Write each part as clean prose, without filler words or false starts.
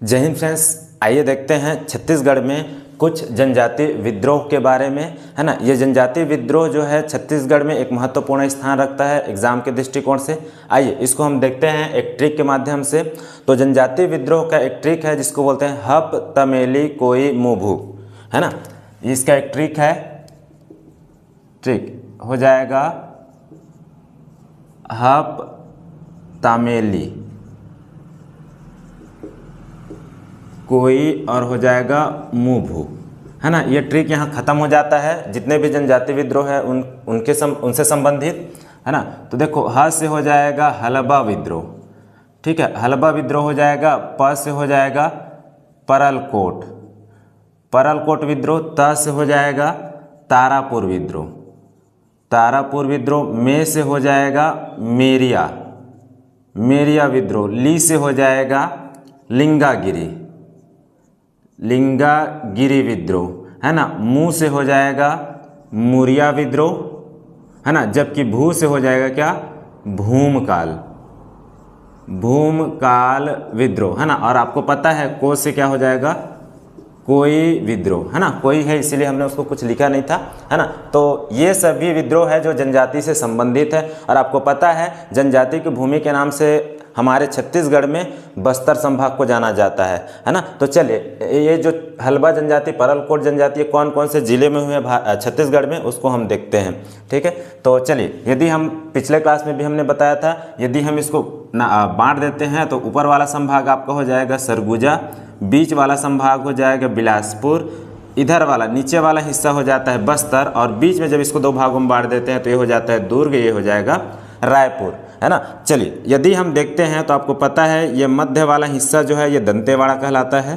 जय हिंद फ्रेंड्स, आइए देखते हैं छत्तीसगढ़ में कुछ जनजाति विद्रोह के बारे में, है ना। ये जनजाति विद्रोह जो है छत्तीसगढ़ में एक महत्वपूर्ण स्थान रखता है एग्जाम के दृष्टिकोण से। आइए इसको हम देखते हैं एक ट्रिक के माध्यम से। तो जनजाति विद्रोह का एक ट्रिक है जिसको बोलते हैं हप तमेली कोई मुभु, है ना। इसका एक ट्रिक है, ट्रिक हो जाएगा हप तमेली कोई और हो जाएगा मुभु, है ना। ये ट्रिक यहाँ ख़त्म हो जाता है जितने भी जनजाति विद्रोह है उनसे संबंधित, है ना। तो देखो ह से हो जाएगा हलबा विद्रोह, ठीक है, हलबा विद्रोह हो जाएगा। प से हो जाएगा परलकोट, परलकोट विद्रोह। त से हो जाएगा तारापुर विद्रोह, तारापुर विद्रोह। मे से हो जाएगा मेरिया, मेरिया विद्रोह। ली से हो जाएगा लिंगागिरी, लिंगागिरी विद्रोह, है ना। मू से हो जाएगा मुरिया विद्रोह, है ना। जबकि भू से हो जाएगा क्या, भूमकाल, भूमकाल विद्रोह, है ना। और आपको पता है को से क्या हो जाएगा, कोई विद्रोह, है ना। कोई है इसीलिए हमने उसको कुछ लिखा नहीं था, है ना। तो ये सभी विद्रोह है जो जनजाति से संबंधित है। और आपको पता है जनजाति की भूमि के नाम से हमारे छत्तीसगढ़ में बस्तर संभाग को जाना जाता है ना। तो चलिए ये जो हलबा जनजाति, परलकोट जनजाति कौन कौन से जिले में हुए छत्तीसगढ़ में उसको हम देखते हैं, ठीक है। तो चलिए यदि हम पिछले क्लास में भी हमने बताया था, यदि हम इसको बांट देते हैं तो ऊपर वाला संभाग आपका हो जाएगा सरगुजा, बीच वाला संभाग हो जाएगा बिलासपुर, इधर वाला नीचे वाला हिस्सा हो जाता है बस्तर, और बीच में जब इसको दो भागों में बांट देते हैं तो ये हो जाता है दुर्ग, ये हो जाएगा रायपुर, है ना। चलिए यदि हम देखते हैं तो आपको पता है ये मध्य वाला हिस्सा जो है ये दंतेवाड़ा कहलाता है,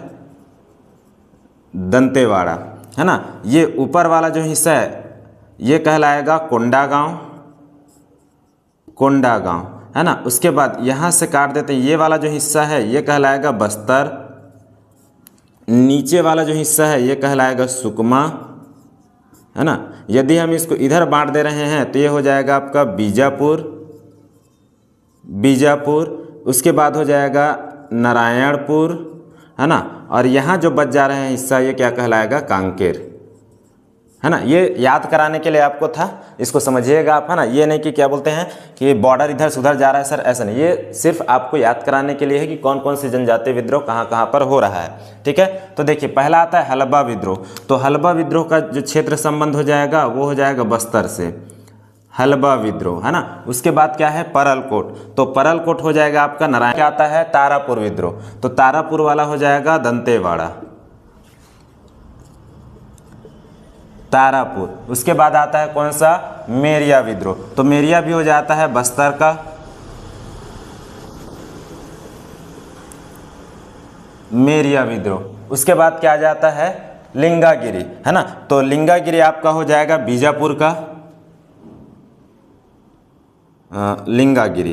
दंतेवाड़ा, है ना। ये ऊपर वाला जो हिस्सा है ये कहलाएगा कोंडागांव, कोंडागांव, है ना। उसके बाद यहाँ से काट देते हैं, ये वाला जो हिस्सा है ये कहलाएगा बस्तर, नीचे वाला जो हिस्सा है ये कहलाएगा सुकमा, है ना। यदि हम इसको इधर बांट दे रहे हैं तो ये हो जाएगा आपका बीजापुर, बीजापुर। उसके बाद हो जाएगा नारायणपुर, है ना। और यहाँ जो बच जा रहे हैं हिस्सा ये क्या कहलाएगा, कांकेर, है ना। ये याद कराने के लिए आपको था, इसको समझिएगा आप, है ना। ये नहीं कि क्या बोलते हैं कि बॉर्डर इधर से उधर जा रहा है सर, ऐसा नहीं। ये सिर्फ आपको याद कराने के लिए है कि कौन कौन सी जनजातीय विद्रोह कहाँ कहाँ पर हो रहा है, ठीक है। तो देखिए पहला आता है हलबा विद्रोह। तो हलबा विद्रोह का जो क्षेत्र संबंध हो जाएगा वो हो जाएगा बस्तर से, हलबा विद्रोह, है ना। उसके बाद क्या है परलकोट, तो परलकोट हो जाएगा आपका नारायण। क्या आता है तारापुर विद्रोह, तो तारापुर वाला हो जाएगा दंतेवाड़ा, तारापुर। उसके बाद आता है कौन सा, मेरिया विद्रोह, तो मेरिया भी हो जाता है बस्तर का, मेरिया विद्रोह। उसके बाद क्या आ जाता है लिंगागिरी, है ना। तो लिंगागिरी आपका हो जाएगा बीजापुर का, लिंगागिरी,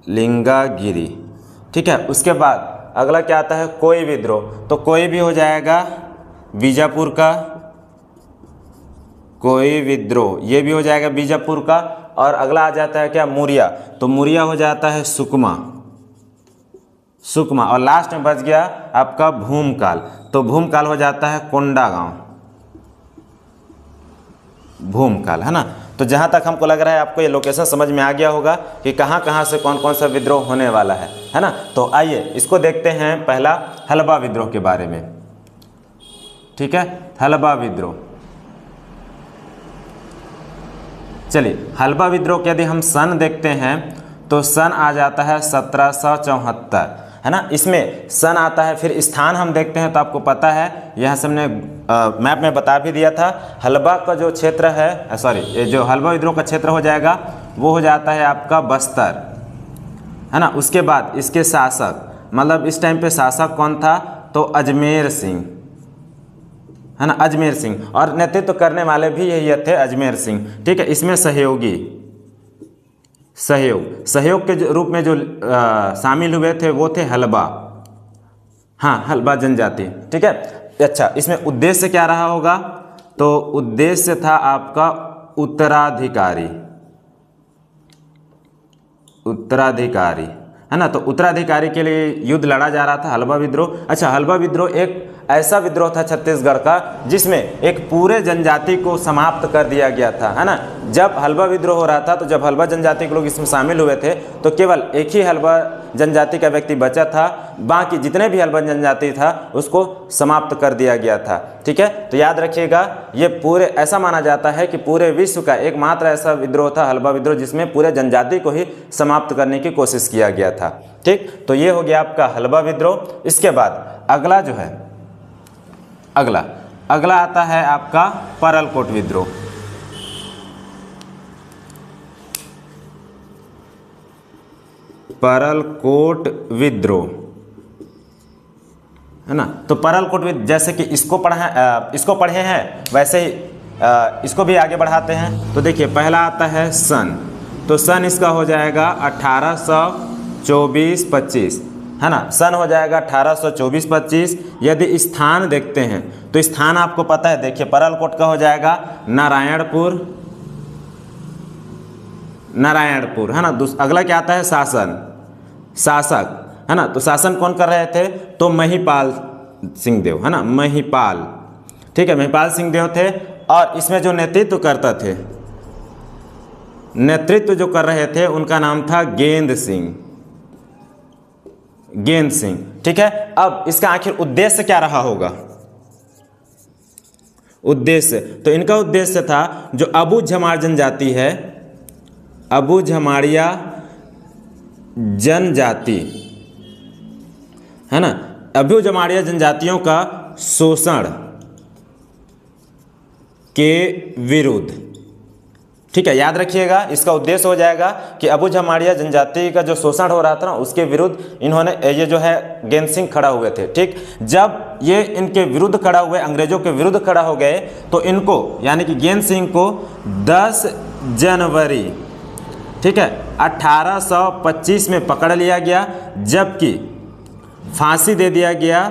लिंगागिरी, ठीक है। उसके बाद अगला क्या आता है कोई विद्रोह, तो कोई भी हो जाएगा बीजापुर का, कोई विद्रोह ये भी हो जाएगा बीजापुर का। और अगला आ जाता है क्या मुरिया, तो मुरिया हो जाता है सुकमा, सुकमा। और लास्ट में बच गया आपका भूमकाल, तो भूमकाल हो जाता है कोंडागांव, भूमकाल, है ना। तो जहाँ तक हमको लग रहा है आपको ये लोकेशन समझ में आ गया होगा कि कहाँ कहाँ से कौन कौन सा विद्रोह होने वाला है ना। तो आइए इसको देखते हैं पहला हलबा विद्रोह के बारे में, ठीक है। हलबा विद्रोह, चलिए हलबा विद्रोह के यदि हम सन देखते हैं तो सन आ जाता है 1774, है ना। इसमें सन आता है। फिर स्थान हम देखते हैं तो आपको पता है यहाँ से हमने मैप में बता भी दिया था, हलबा का जो क्षेत्र है, सॉरी ये जो हलबा विद्रोह का क्षेत्र हो जाएगा वो हो जाता है आपका बस्तर, है ना। उसके बाद इसके शासक, मतलब इस टाइम पे शासक कौन था, तो अजमेर सिंह, है ना, अजमेर सिंह। और नेतृत्व करने वाले भी यही थे, अजमेर सिंह, ठीक है। इसमें सहयोगी, सहयोग, सहयोग के रूप में जो शामिल हुए थे वो थे हलबा, हाँ हलबा जनजाति, ठीक है। अच्छा इसमें उद्देश्य क्या रहा होगा, तो उद्देश्य था आपका उत्तराधिकारी, उत्तराधिकारी, है ना। तो उत्तराधिकारी के लिए युद्ध लड़ा जा रहा था, हलवा विद्रोह। अच्छा, हलवा विद्रोह एक ऐसा विद्रोह था छत्तीसगढ़ का जिसमें एक पूरे जनजाति को समाप्त कर दिया गया था, है ना। जब हलवा विद्रोह हो रहा था तो जब हलवा जनजाति के लोग इसमें शामिल हुए थे तो केवल एक ही हलवा जनजाति का व्यक्ति बचा था, बाकी जितने भी हलवा जनजाति था उसको समाप्त कर दिया गया था। ठीक है, तो याद रखिएगा, ये पूरे ऐसा माना जाता है कि पूरे विश्व का एकमात्र ऐसा विद्रोह था हलवा विद्रोह जिसमें पूरे जनजाति को ही समाप्त करने की कोशिश किया गया था। ठीक, तो ये हो गया आपका हलवा विद्रोह। इसके बाद अगला जो है, अगला आता है आपका परलकोट विद्रोह। परलकोट विद्रोह, है ना। तो परलकोट विद्रोह जैसे कि इसको पढ़े हैं वैसे ही इसको भी आगे बढ़ाते हैं। तो देखिए, पहला आता है सन, तो सन इसका हो जाएगा 1824-25, है ना। सन हो जाएगा 1824-25। यदि स्थान देखते हैं तो स्थान आपको पता है, देखिए परलकोट का हो जाएगा नारायणपुर, है ना। अगला क्या आता है, शासक, है ना। तो शासन कौन कर रहे थे, तो महिपाल सिंह देव, है ना, महिपाल। ठीक है, महिपाल सिंह देव थे। और इसमें जो नेतृत्व जो कर रहे थे उनका नाम था गेंद सिंह। ठीक है, अब इसका आखिर उद्देश्य क्या रहा होगा, उद्देश्य, तो इनका उद्देश्य था जो अबू झमार जनजाति है, अबू झमारिया जनजाति, है ना, अबू झमारिया जनजातियों का शोषण के विरुद्ध। ठीक है, याद रखिएगा, इसका उद्देश्य हो जाएगा कि अबू झमारिया जनजाति का जो शोषण हो रहा था ना उसके विरुद्ध इन्होंने ये जो है गेंद सिंह खड़ा हुए थे। ठीक, जब ये इनके विरुद्ध खड़ा हुए, अंग्रेजों के विरुद्ध खड़ा हो गए तो इनको यानी कि गेंद सिंह को 10 जनवरी, ठीक है, 1825 में पकड़ लिया गया, जबकि फांसी दे दिया गया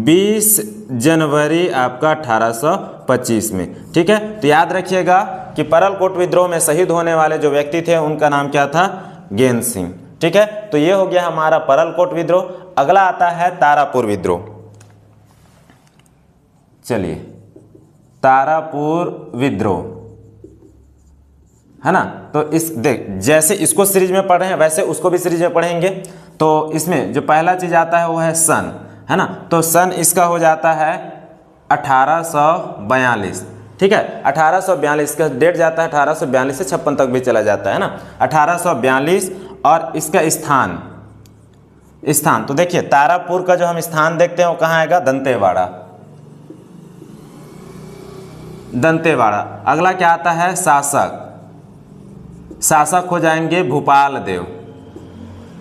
20 जनवरी आपका 1825 में। ठीक है, तो याद रखिएगा कि परलकोट विद्रोह में शहीद होने वाले जो व्यक्ति थे उनका नाम क्या था, गेंद सिंह। ठीक है, तो ये हो गया हमारा परलकोट विद्रोह। अगला आता है तारापुर विद्रोह। चलिए, तारापुर विद्रोह, है ना। तो जैसे इसको सीरीज में पढ़ रहे हैं वैसे उसको भी सीरीज में पढ़ेंगे। तो इसमें जो पहला चीज आता है वो है सन, है ना। तो सन इसका हो जाता है 1842। ठीक है, 1842 का डेट जाता है 1842 से 56 तक भी चला जाता है ना, 1842। और इसका स्थान तो देखिए, तारापुर का जो हम स्थान देखते हैं वो कहाँ आएगा, दंतेवाड़ा। अगला क्या आता है, शासक हो जाएंगे भूपाल देव,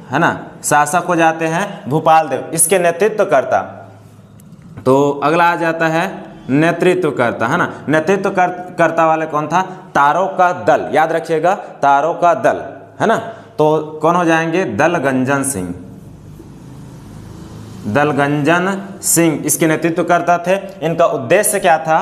है ना, शासक हो जाते हैं भूपाल देव। इसके नेतृत्वकर्ता, तो अगला आ जाता है नेतृत्वकर्ता, है ना। नेतृत्वकर्ता वाले कौन था, तारों का दल, याद रखिएगा, तारों का दल, है ना। तो कौन हो जाएंगे, दलगंजन सिंह इसके नेतृत्वकर्ता थे। इनका उद्देश्य क्या था,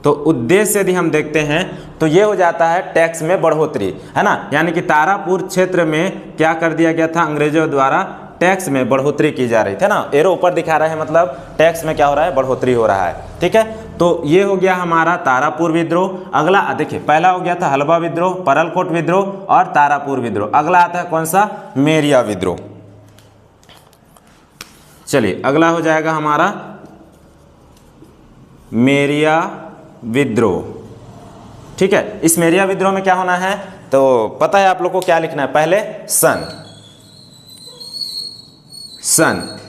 तो उद्देश्य यदि हम देखते हैं तो ये हो जाता है टैक्स में बढ़ोतरी, है ना। यानी कि तारापुर क्षेत्र में क्या कर दिया गया था, अंग्रेजों द्वारा टैक्स में बढ़ोतरी की जा रही थी ना। एरो ऊपर दिखा रहा है, मतलब टैक्स में क्या हो रहा है, बढ़ोतरी हो रहा है। ठीक है, तो ये हो गया हमारा तारापुर विद्रोह। अगला देखिए, पहला हो गया था हलवा विद्रोह, परलकोट विद्रोह और तारापुर विद्रोह। अगला आता है कौन सा, मेरिया विद्रोह। चलिए, अगला हो जाएगा हमारा मेरिया विद्रोह। ठीक है, इस मेरिया विद्रोह में क्या होना है, तो पता है आप लोग को क्या लिखना है, पहले सन।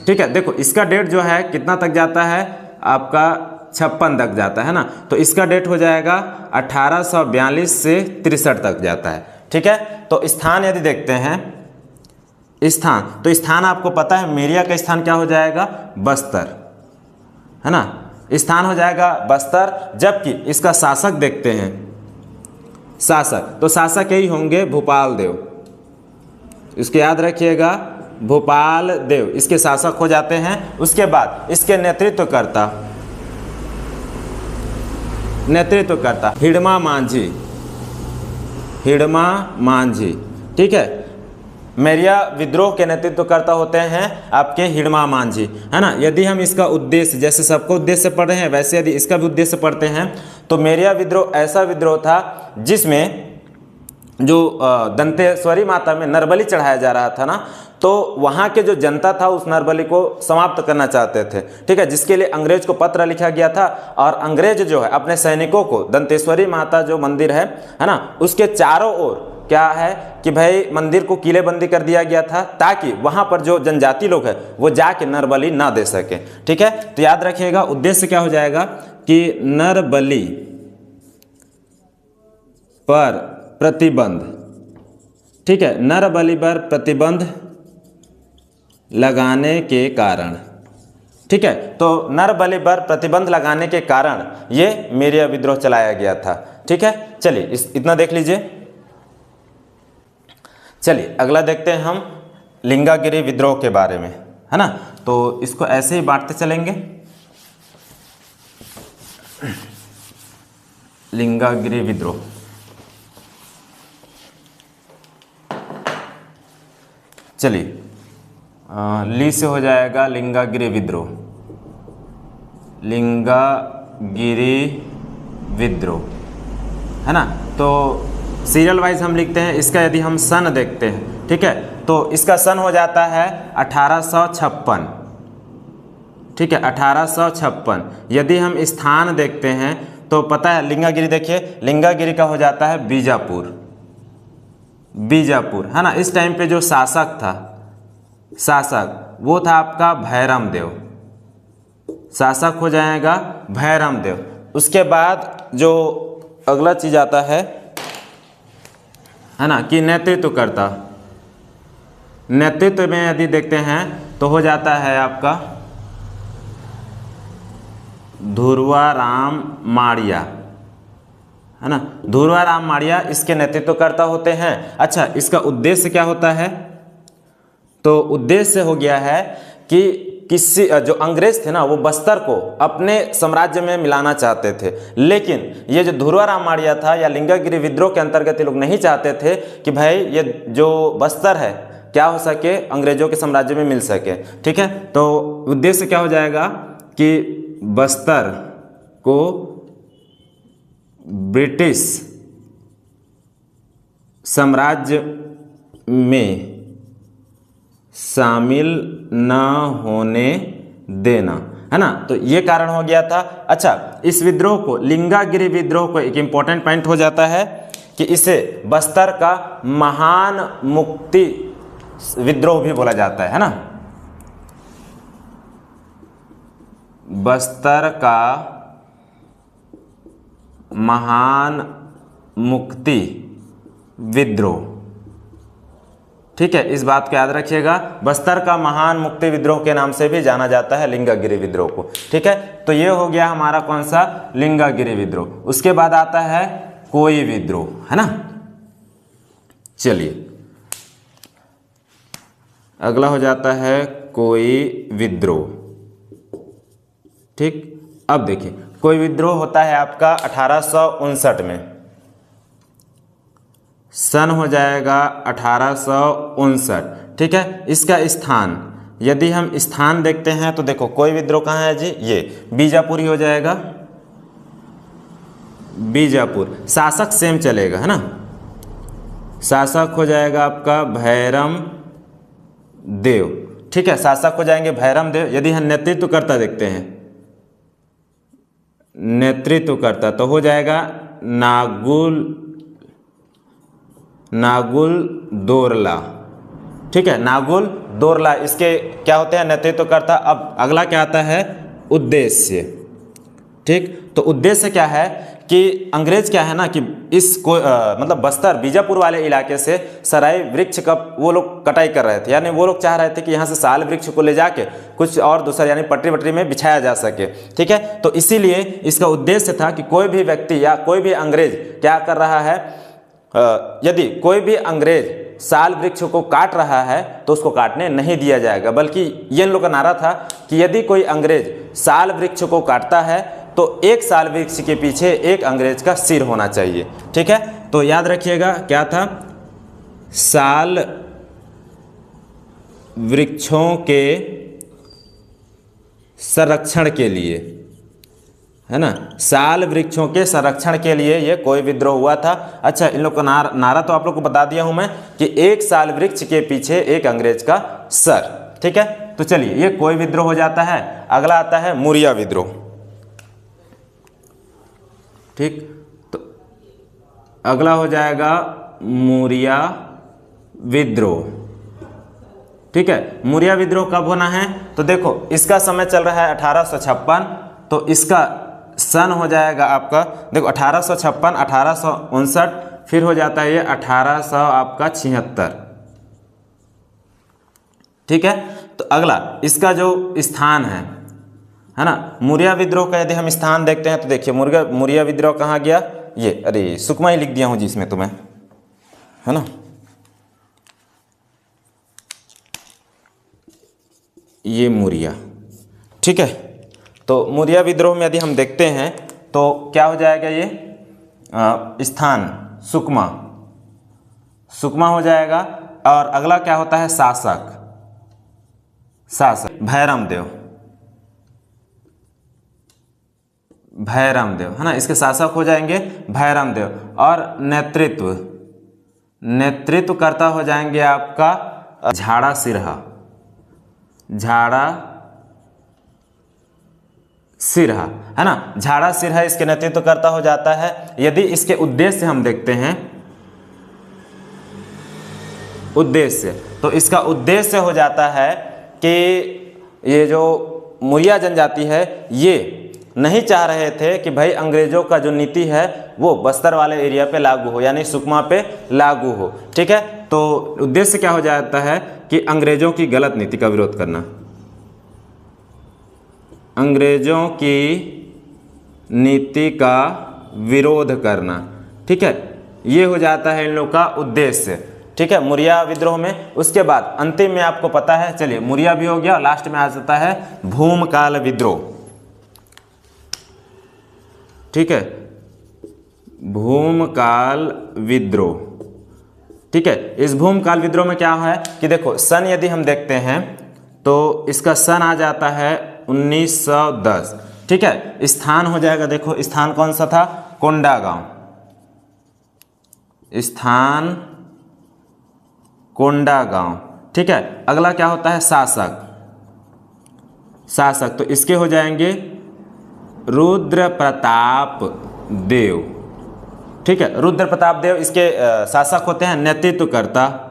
ठीक है, देखो इसका डेट जो है कितना तक जाता है, आपका 56 तक जाता है ना। तो इसका डेट हो जाएगा 1842 से 63 तक जाता है। ठीक है, तो स्थान यदि देखते हैं, तो स्थान आपको पता है, मेरिया का स्थान क्या हो जाएगा, बस्तर, है ना, स्थान हो जाएगा बस्तर। जबकि इसका शासक देखते हैं, तो शासक यही होंगे भूपाल देव, इसको याद रखिएगा, भूपाल देव इसके शासक हो जाते हैं। उसके बाद इसके नेतृत्वकर्ता हिडमा मांझी। ठीक है, मेरिया विद्रोह के नेतृत्वकर्ता होते हैं आपके हिड़मा मांझी, है ना। यदि हम इसका उद्देश्य, जैसे सबको उद्देश्य पढ़ रहे हैं वैसे यदि इसका भी उद्देश्य पढ़ते हैं तो मेरिया विद्रोह ऐसा विद्रोह था जिसमें जो दंतेश्वरी माता में नरबलि चढ़ाया जा रहा था ना, तो वहाँ के जो जनता था उस नरबलि को समाप्त करना चाहते थे, ठीक है। जिसके लिए अंग्रेज को पत्र लिखा गया था और अंग्रेज जो है अपने सैनिकों को दंतेश्वरी माता जो मंदिर है ना, उसके चारों ओर क्या है कि भाई मंदिर को किलेबंदी कर दिया गया था ताकि वहाँ पर जो जनजाति लोग है वो जाके नरबलि ना दे सके, ठीक है। तो याद रखिएगा उद्देश्य क्या हो जाएगा कि नरबलि पर प्रतिबंध, ठीक है, नरबलि पर प्रतिबंध लगाने के कारण, ठीक है। तो नरबलि पर प्रतिबंध लगाने के कारण ये मेरिया विद्रोह चलाया गया था, ठीक है। चलिए इतना देख लीजिए। चलिए अगला देखते हैं हम लिंगागिरी विद्रोह के बारे में, है ना। तो इसको ऐसे ही बांटते चलेंगे। लिंगागिरी विद्रोह, चलिए ली से हो जाएगा लिंगागिरी विद्रोह, लिंगागिरी विद्रोह, है ना। तो सीरियल वाइज हम लिखते हैं। इसका यदि हम सन देखते हैं, ठीक है, तो इसका सन हो जाता है 1856, ठीक है, 1856। यदि हम स्थान देखते हैं तो पता है लिंगागिरी, देखिए लिंगागिरी का हो जाता है बीजापुर, बीजापुर, है ना। इस टाइम पे जो शासक था, शासक वो था आपका भैरम देव, शासक हो जाएगा भैरम देव। उसके बाद जो अगला चीज आता है ना कि नेतृत्वकर्ता, नेतृत्व में यदि देखते हैं तो हो जाता है आपका धुर्वाराम माड़िया, है ना। धुर्वाराम माड़िया इसके नेतृत्वकर्ता होते हैं। अच्छा, इसका उद्देश्य क्या होता है? तो उद्देश्य हो गया है कि किसी जो अंग्रेज थे ना वो बस्तर को अपने साम्राज्य में मिलाना चाहते थे, लेकिन ये जो धुर्वाराम माड़िया था या लिंगागिरी विद्रोह के अंतर्गत ये लोग नहीं चाहते थे कि भाई ये जो बस्तर है क्या हो सके, अंग्रेजों के साम्राज्य में मिल सके, ठीक है। तो उद्देश्य क्या हो जाएगा कि बस्तर को ब्रिटिश साम्राज्य में शामिल न होने देना, है ना। तो ये कारण हो गया था। अच्छा, इस विद्रोह को, लिंगागिरी विद्रोह को एक इंपॉर्टेंट पॉइंट हो जाता है कि इसे बस्तर का महान मुक्ति विद्रोह भी बोला जाता है ना। बस्तर का महान मुक्ति विद्रोह, ठीक है, इस बात को याद रखिएगा। बस्तर का महान मुक्ति विद्रोह के नाम से भी जाना जाता है लिंगागिरी विद्रोह को, ठीक है। तो ये हो गया हमारा कौन सा, लिंगागिरी विद्रोह। उसके बाद आता है कोई विद्रोह, है ना। चलिए अगला हो जाता है कोई विद्रोह, ठीक। अब देखिए कोई विद्रोह होता है आपका 1859 में, सन हो जाएगा 1859, ठीक है। इसका स्थान, यदि हम स्थान देखते हैं तो देखो कोई विद्रोह कहाँ है जी, ये बीजापुर ही हो जाएगा, बीजापुर। शासक सेम चलेगा, है ना। शासक हो जाएगा आपका भैरम देव, ठीक है, शासक हो जाएंगे भैरम देव। यदि हम नेतृत्वकर्ता देखते हैं, नेतृत्वकर्ता तो हो जाएगा नागुल दोरला, ठीक है, नागुल दोरला इसके क्या होते हैं, नेतृत्वकर्ता। अब अगला क्या आता है, उद्देश्य, ठीक। तो उद्देश्य क्या है कि अंग्रेज क्या है ना कि इसको मतलब बस्तर बीजापुर वाले इलाके से सराय वृक्ष का वो लोग कटाई कर रहे थे, यानी वो लोग चाह रहे थे कि यहाँ से साल वृक्ष को ले जाके कुछ और दूसरा यानी पटरी वटरी में बिछाया जा सके, ठीक है। तो इसीलिए इसका उद्देश्य था कि कोई भी व्यक्ति या कोई भी अंग्रेज क्या कर रहा है, यदि कोई भी अंग्रेज साल वृक्ष को काट रहा है तो उसको काटने नहीं दिया जाएगा, बल्कि ये इन लोग का नारा था कि यदि कोई अंग्रेज साल वृक्ष को काटता है तो एक साल वृक्ष के पीछे एक अंग्रेज का सिर होना चाहिए, ठीक है। तो याद रखिएगा क्या था, साल वृक्षों के संरक्षण के लिए, है ना, साल वृक्षों के संरक्षण के लिए ये कोई विद्रोह हुआ था। अच्छा, इन लोग का नारा तो आप लोग को बता दिया हूं मैं कि एक साल वृक्ष के पीछे एक अंग्रेज का सर। ठीक है, तो चलिए ये कोई विद्रोह हो जाता है। अगला आता है मुरिया विद्रोह। ठीक, तो अगला हो जाएगा मुरिया विद्रोह। ठीक है, मुरिया विद्रोह कब होना है? तो देखो इसका समय चल रहा है 1856, तो इसका सन हो जाएगा आपका, देखो 1856, 1859, फिर हो जाता है ये 1800 आपका 76। ठीक है, तो अगला इसका जो स्थान है ना, मुरिया विद्रोह का यदि हम स्थान देखते हैं तो देखिए मुरिया विद्रोह कहाँ गया, ये अरे सुकमा ही लिख दिया हूँ जिसमें तुम्हें, है ना, ये मुरिया। ठीक है, तो मुरिया विद्रोह में यदि हम देखते हैं तो क्या हो जाएगा, ये स्थान सुकमा, सुकमा हो जाएगा। और अगला क्या होता है, शासक, शासक भैरम देव, भैरम देव, है ना, इसके शासक हो जाएंगे भैरम देव। और नेतृत्व, नेतृत्व करता हो जाएंगे आपका झाड़ा सिरहा, झाड़ा सिरहा, है ना, झाड़ा सिरहा इसके नेतृत्व करता हो जाता है। यदि इसके उद्देश्य हम देखते हैं, उद्देश्य, तो इसका उद्देश्य हो जाता है कि ये जो मुरिया जनजाति है ये नहीं चाह रहे थे कि भाई अंग्रेजों का जो नीति है वो बस्तर वाले एरिया पे लागू हो, यानी सुकमा पे लागू हो। ठीक है, तो उद्देश्य क्या हो जाता है कि अंग्रेजों की गलत नीति का विरोध करना, अंग्रेजों की नीति का विरोध करना। ठीक है, ये हो जाता है इन लोग का उद्देश्य। ठीक है, मुरिया विद्रोह में। उसके बाद अंतिम में आपको पता है, चलिए मुरिया भी हो गया, लास्ट में आ जाता है भूमकाल विद्रोह। ठीक है, भूमकाल विद्रोह। ठीक है, इस भूमकाल विद्रोह में क्या है कि देखो सन यदि हम देखते हैं तो इसका सन आ जाता है 1910। ठीक है, स्थान हो जाएगा, देखो स्थान कौन सा था, कोंडागांव, स्थान कोंडागांव। ठीक है, अगला क्या होता है, शासक, शासक, तो इसके हो जाएंगे रुद्र प्रताप देव। ठीक है, रुद्र प्रताप देव इसके शासक होते हैं। नेतृत्वकर्ता,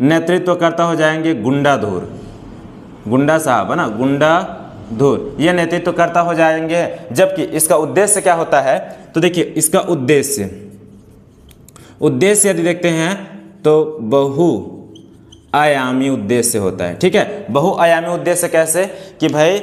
नेतृत्वकर्ता हो जाएंगे गुंडाधुर, गुंडा साहब, है ना, गुंडाधुर, ये नेतृत्वकर्ता हो जाएंगे। जबकि इसका उद्देश्य क्या होता है, तो देखिए इसका उद्देश्य, उद्देश्य यदि देखते हैं तो बहुआयामी उद्देश्य होता है। ठीक है, बहुआयामी उद्देश्य कैसे कि भाई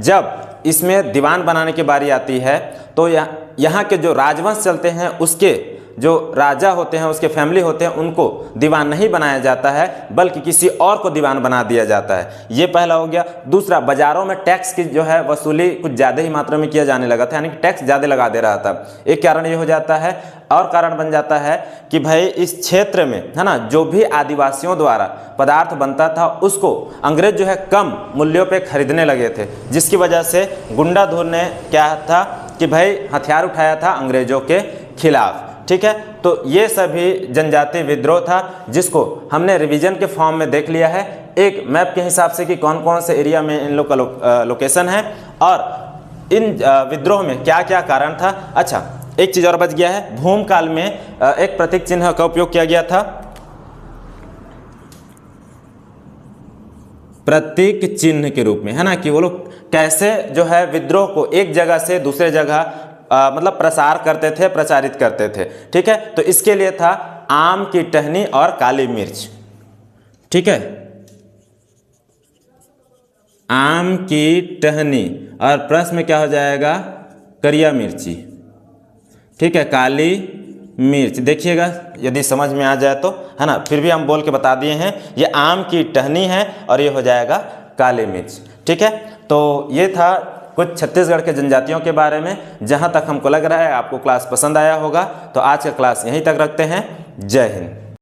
जब इसमें दीवान बनाने की बारी आती है तो यहाँ के जो राजवंश चलते हैं उसके जो राजा होते हैं, उसके फैमिली होते हैं, उनको दीवान नहीं बनाया जाता है बल्कि किसी और को दीवान बना दिया जाता है। ये पहला हो गया। दूसरा, बाजारों में टैक्स की जो है वसूली कुछ ज़्यादा ही मात्रा में किया जाने लगा था, यानी कि टैक्स ज़्यादा लगा दे रहा था। एक कारण ये हो जाता है। और कारण बन जाता है कि भाई इस क्षेत्र में, है ना, जो भी आदिवासियों द्वारा पदार्थ बनता था उसको अंग्रेज जो है कम मूल्यों पे खरीदने लगे थे, जिसकी वजह से गुंडाधुर ने क्या था कि भाई हथियार उठाया था अंग्रेजों के खिलाफ। ठीक है, तो ये सभी जनजातीय विद्रोह था जिसको हमने रिवीजन के फॉर्म में देख लिया है, एक मैप के हिसाब से कि कौन कौन से एरिया में इन लोग का लोकेशन है और इन विद्रोह में क्या क्या कारण था। अच्छा, एक चीज़ और बच गया है, भूमकाल में एक प्रतीक चिन्ह का उपयोग किया गया था, प्रतीक चिन्ह के रूप में, है ना, कि वो लोग कैसे जो है विद्रोह को एक जगह से दूसरे जगह मतलब प्रसार करते थे, प्रचारित करते थे। ठीक है, तो इसके लिए था आम की टहनी और काली मिर्च। ठीक है, आम की टहनी और प्रश्न में क्या हो जाएगा, करिया मिर्ची। ठीक है, काली मिर्च देखिएगा यदि समझ में आ जाए तो, है ना, फिर भी हम बोल के बता दिए हैं ये आम की टहनी है और ये हो जाएगा काली मिर्च। ठीक है, तो ये था कुछ छत्तीसगढ़ के जनजातियों के बारे में। जहाँ तक हमको लग रहा है आपको क्लास पसंद आया होगा, तो आज का क्लास यहीं तक रखते हैं। जय हिंद।